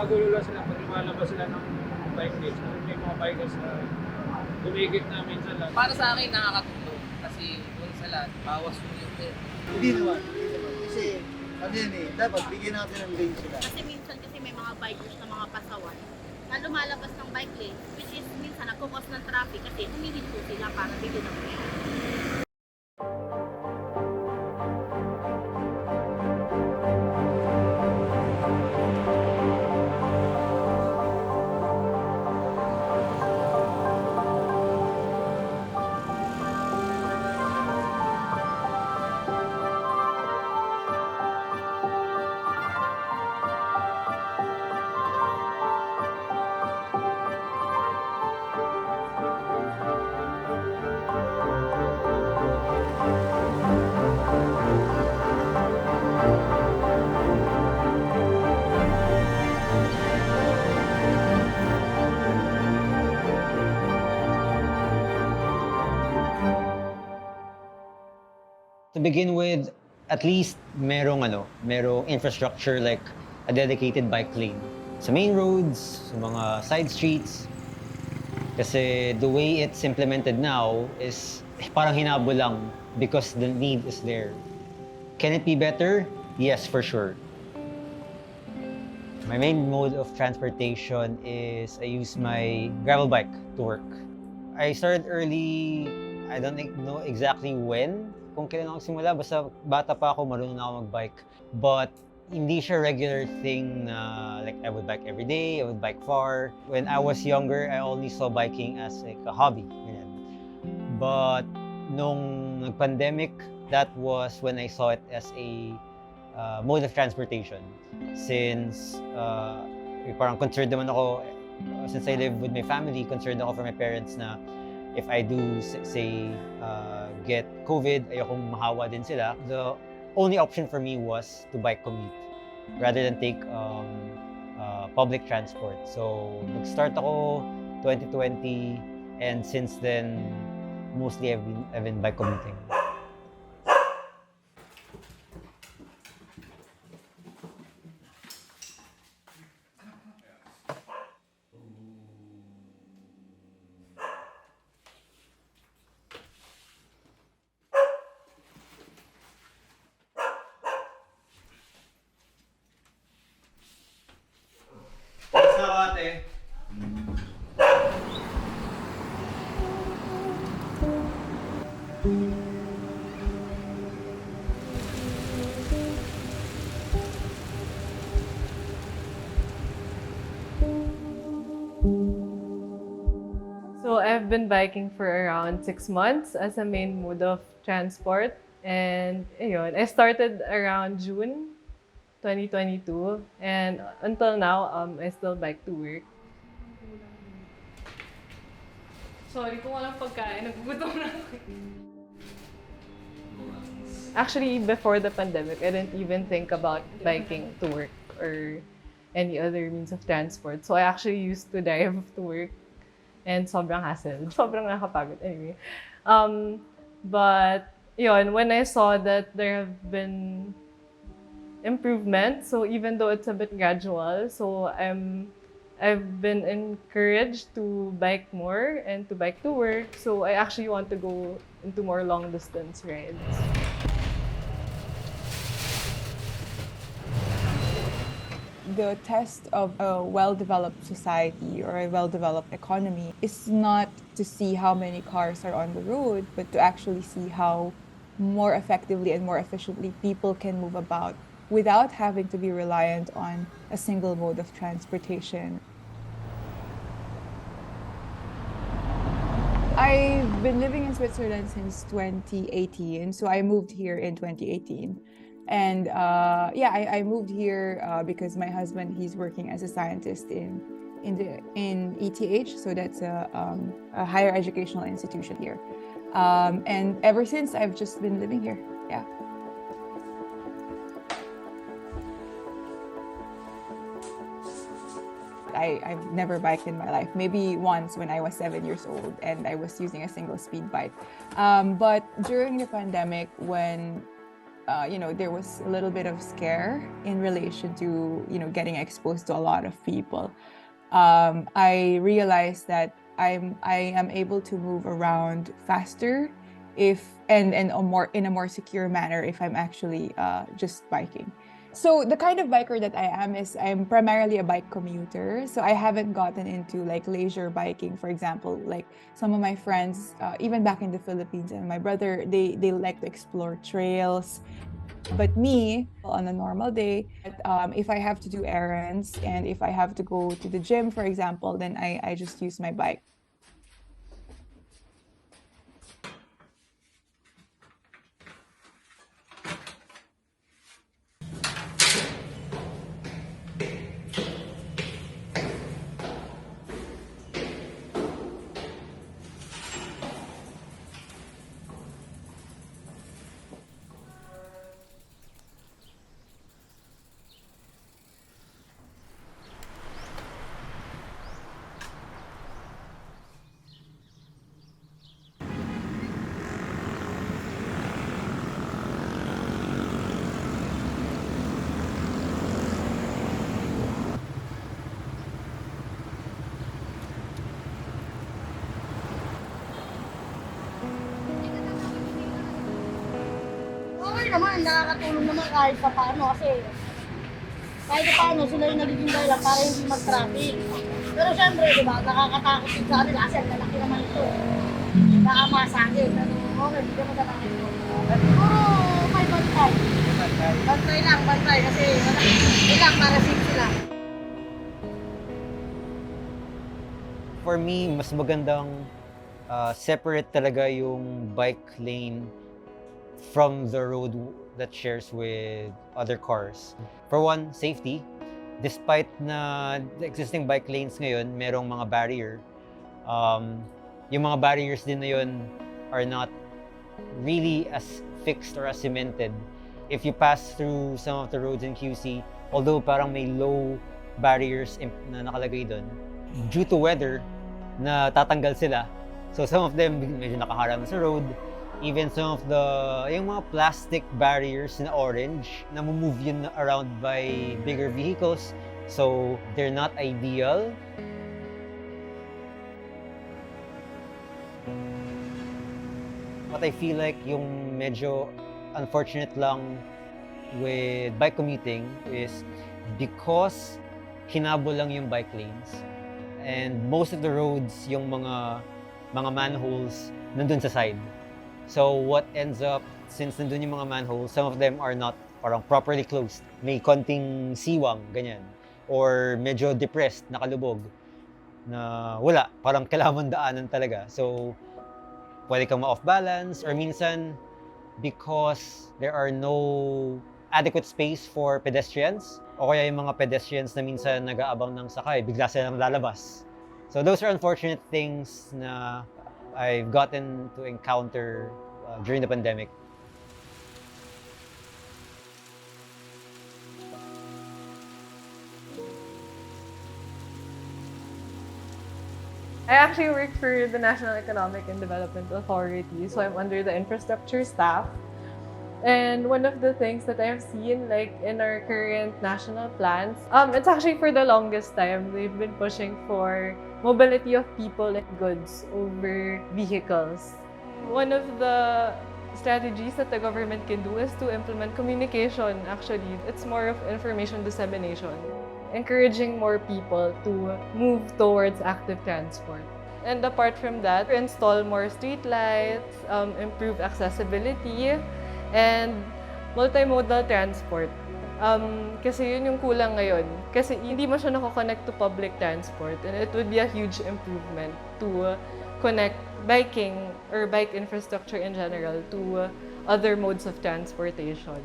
nagkakagulo lang sila pag lumalabas sila ng bike lanes. Kasi may mga bikers na dumigit na minsan lang. Para sa akin, nakakatulong. Kasi doon sa lahat, bawas mo yung pera. Hindi naman. Kasi, ano yan eh, dapat bigyan natin ng lane sila. Kasi minsan kasi may mga bikers na mga pasawan na lumalabas ng bike lane, which is minsan nagkukos ng traffic kasi humihinto sila para bigyan ng pera. To begin with, at least merong infrastructure like a dedicated bike lane sa main roads, sa mga side streets. Kasi the way it's implemented now is parang hinabol lang because the need is there. Can it be better? Yes, for sure. My main mode of transportation is I use my gravel bike to work. I started early, I don't know exactly when, kung kailan ako simula, basta bata pa ako, marunong na ako mag-bike. But hindi siya regular thing na like I would bike every day, I would bike far. When I was younger, I only saw biking as like a hobby. Ganyan. But nung nag-pandemic, that was when I saw it as a mode of transportation. Since parang concerned naman ako, since I live with my family, concerned ako for my parents na if I do, say, get COVID, ayokong mahawa din sila. The only option for me was to bike commute rather than take public transport. So, nag-start ako 2020 and since then, mostly I've been bike commuting. So I've been biking for around 6 months as a main mode of transport. And ayun, I started around June 2022. And until now, I still bike to work. Sorry kung walang pagkain, nagugutom na ako. Actually, before the pandemic, I didn't even think about biking to work or any other means of transport. So I actually used to drive to work and sobrang hassle. Sobrang nakakapagod. Anyway. But yun, when I saw that there have been improvements, so even though it's a bit gradual, so I've been encouraged to bike more and to bike to work. So I actually want to go into more long distance rides. The test of a well-developed society or a well-developed economy is not to see how many cars are on the road, but to actually see how more effectively and more efficiently people can move about without having to be reliant on a single mode of transportation. I've been living in Switzerland since 2018, so I moved here in 2018. And I moved here because my husband, he's working as a scientist in ETH, so that's a higher educational institution here. And ever since, I've just been living here. Yeah. I've never biked in my life. Maybe once when I was 7 years old and I was using a single speed bike. But during the pandemic, when there was a little bit of scare in relation to, getting exposed to a lot of people. I realized that I am able to move around faster if and in a more secure manner if I'm actually just biking. So the kind of biker that I am is I'm primarily a bike commuter. So I haven't gotten into like leisure biking, for example. Like some of my friends, even back in the Philippines, and my brother, they like to explore trails. But me, on a normal day, if I have to do errands and if I have to go to the gym, for example, then I just use my bike. Okay naman, nakakatulong naman kahit pa paano kasi kahit pa paano sila yung nagiging dahilan para hindi mag-traffic. Pero syempre, di ba, nakakatakot din sa kanila kasi ang lalaki naman ito. Nakama sa akin. Pero okay, hindi naman natakot ito. Siguro may bantay. Bantay lang, bantay kasi ilang para safe sila. For me, mas magandang separate talaga yung bike lane from the road that shares with other cars. For one, safety. Despite na the existing bike lanes ngayon, merong mga barrier, yung mga barriers din na yun are not really as fixed or as cemented. If you pass through some of the roads in QC, although parang may low barriers na nakalagay doon, due to weather, na tatanggal sila. So some of them medyo nakaharang sa road. Even some of yung mga plastic barriers na orange, na-move yun around by bigger vehicles. So they're not ideal. What I feel like yung medyo unfortunate lang with bike commuting is because hinabol lang yung bike lanes. And most of the roads, yung mga manholes, nandun sa side. So what ends up, since nandun yung mga manholes, some of them are not parang properly closed. May konting siwang, ganyan. Or medyo depressed, nakalubog. Na wala, parang kailangan daanan talaga. So pwede kang ma-off balance, or minsan, because there are no adequate space for pedestrians, o kaya yung mga pedestrians na minsan nag-aabang ng sakay, bigla silang lalabas. So those are unfortunate things na I've gotten to encounter during the pandemic. I actually work for the National Economic and Development Authority, so I'm under the infrastructure staff. And one of the things that I've seen, like in our current national plans, it's actually for the longest time, they've been pushing for mobility of people and goods over vehicles. One of the strategies that the government can do is to implement communication, actually. It's more of information dissemination, encouraging more people to move towards active transport. And apart from that, install more street lights, improve accessibility, and multimodal transport. Kasi yun yung kulang ngayon. Kasi hindi mo siya nako-connect to public transport, and it would be a huge improvement to connect biking or bike infrastructure in general to other modes of transportation.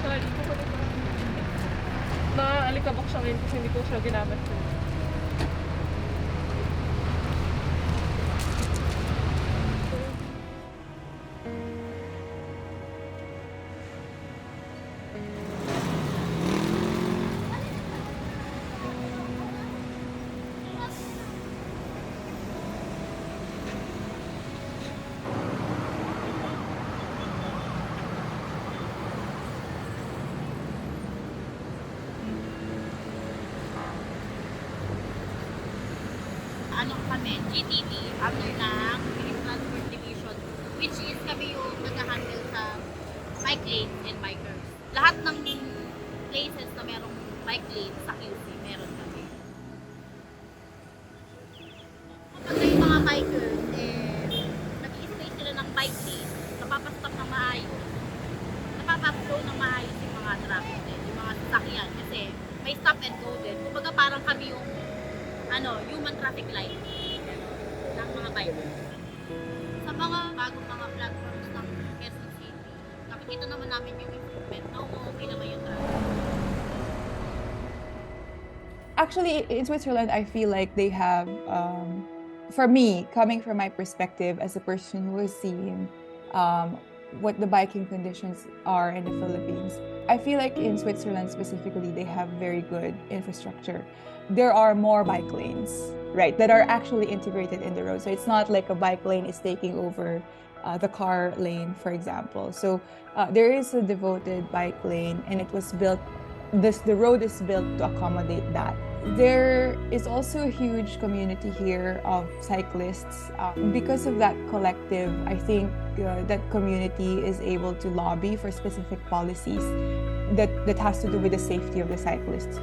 Sorry, kukunin ko. Naalikabok siya ngayon kasi hindi ko siya ginamit. namin, GTD, under ng Philippine Transport Division, which is kami yung nag-handle sa bike lanes and bikers. Lahat ng places na merong bike lane sa QC, meron kami. Kapag yung mga bikers, nag-i-stay sila ng bike lane, napapastop ng maayos, napapaflow ng maayos yung mga traffic din, yung mga sasakyan, kasi may stop and go din. Kumbaga parang kami yung human traffic light ng mga bikers. Sa mga bagong mga platforms ng Quezon City, nakikita naman namin yung improvement na okay naman yung traffic. Actually, in Switzerland, I feel like they have, for me, coming from my perspective as a person who has seen what the biking conditions are in the Philippines, I feel like in Switzerland specifically, they have very good infrastructure. There are more bike lanes, right, that are actually integrated in the road. So it's not like a bike lane is taking over the car lane, for example. So there is a devoted bike lane, and it was built, the road is built to accommodate that. There is also a huge community here of cyclists. Because of that collective, I think that community is able to lobby for specific policies that has to do with the safety of the cyclists.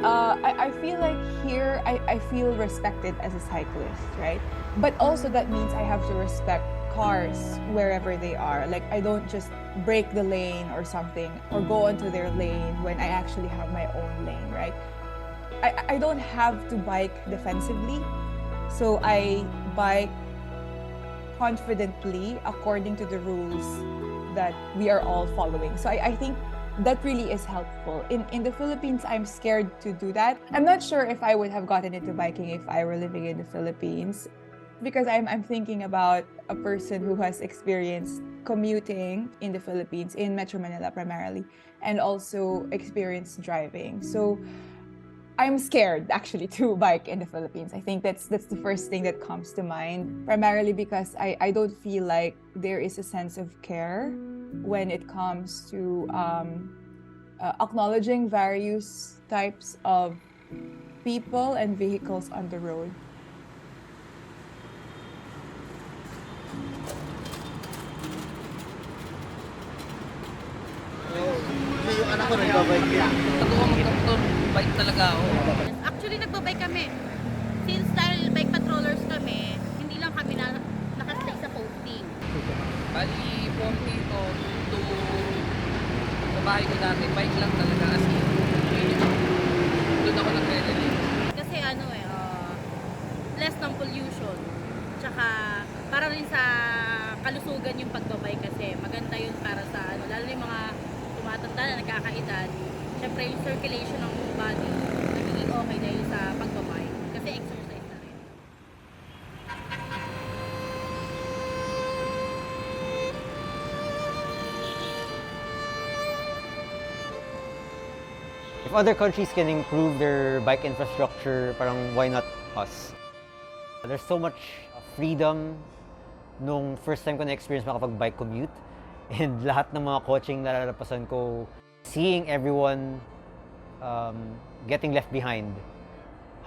I feel like here I feel respected as a cyclist, right? But also that means I have to respect cars wherever they are. Like, I don't just break the lane or something, or go onto their lane when I actually have my own lane, right? I don't have to bike defensively, so I bike confidently according to the rules that we are all following. So I think that really is helpful. In the Philippines, I'm scared to do that. I'm not sure if I would have gotten into biking if I were living in the Philippines, because I'm thinking about a person who has experienced commuting in the Philippines, in Metro Manila primarily, and also experienced driving. So I'm scared actually to bike in the Philippines. I think that's the first thing that comes to mind, primarily because I don't feel like there is a sense of care when it comes to acknowledging various types of people and vehicles on the road. Kasi yung anak ko nagbabike din. Totoo mag-bike talaga ako. Actually, nagbabike kami. Since dahil bike patrollers kami, hindi lang kami nakastay sa posting. Bali, from dito to sa bahay ko dati, bike lang talaga. As in, doon ako nagre-relate. Kasi less ng pollution. Tsaka para rin sa kalusugan yung pagbabike, kasi maganda yun para sa lalo yung mga tumatanda na nagkakaedad. Siyempre yung circulation ng body nagiging okay dahil sa pagbabike. Kasi exercise na rin. If other countries can improve their bike infrastructure, parang why not us? There's so much freedom nung first time ko na-experience makapag-bike commute, and lahat ng mga coaching nalalapasan ko, seeing everyone getting left behind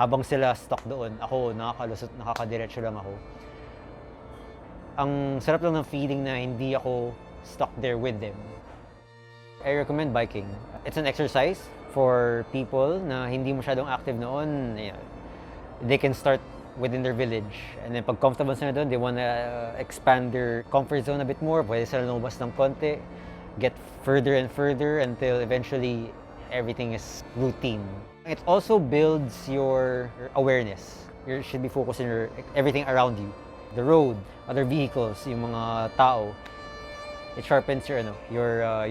habang sila stuck doon. Ako, nakakalusot, nakakadiretso lang ako. Ang sarap lang ng feeling na hindi ako stuck there with them. I recommend biking. It's an exercise for people na hindi masyadong active noon. They can start within their village. And then pag comfortable sila doon, they wanna expand their comfort zone a bit more. Pwede sila lumabas ng konti, get further and further until eventually everything is routine. It also builds your awareness. You should be focused on everything around you. The road, other vehicles, yung mga tao. It sharpens your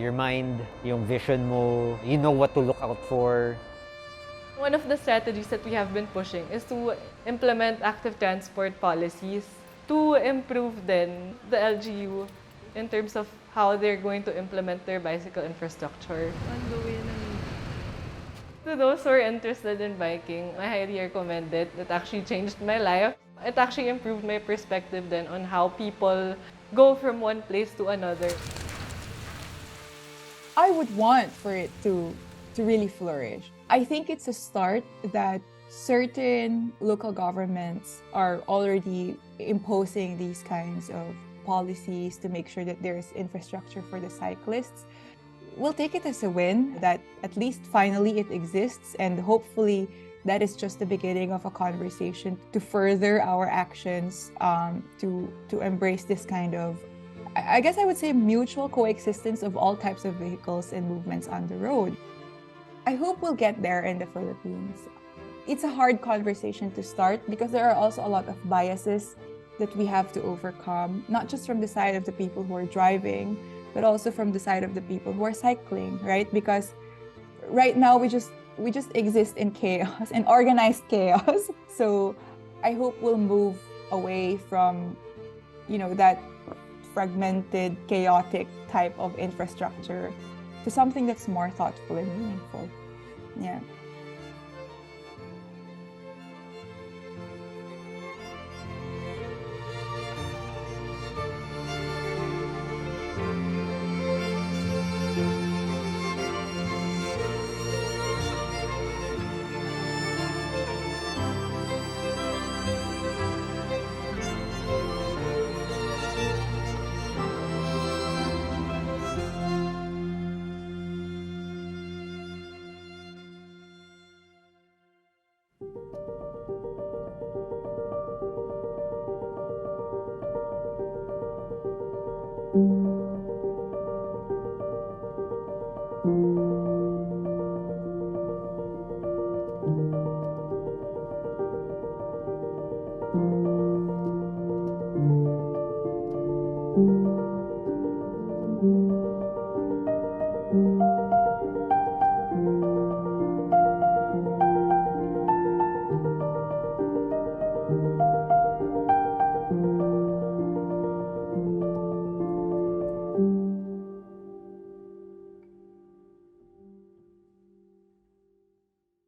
mind, yung vision mo. You know what to look out for. One of the strategies that we have been pushing is to implement active transport policies to improve then the LGU in terms of how they're going to implement their bicycle infrastructure. To those who are interested in biking, I highly recommend it. It actually changed my life. It actually improved my perspective then on how people go from one place to another. I would want for it to really flourish. I think it's a start that certain local governments are already imposing these kinds of policies to make sure that there's infrastructure for the cyclists. We'll take it as a win that at least finally it exists, and hopefully that is just the beginning of a conversation to further our actions to embrace this kind of, I guess I would say, mutual coexistence of all types of vehicles and movements on the road. I hope we'll get there in the Philippines. It's a hard conversation to start because there are also a lot of biases that we have to overcome, not just from the side of the people who are driving, but also from the side of the people who are cycling, right? Because right now we just exist in chaos, in organized chaos. So I hope we'll move away from, that fragmented, chaotic type of infrastructure to something that's more thoughtful and meaningful. Yeah.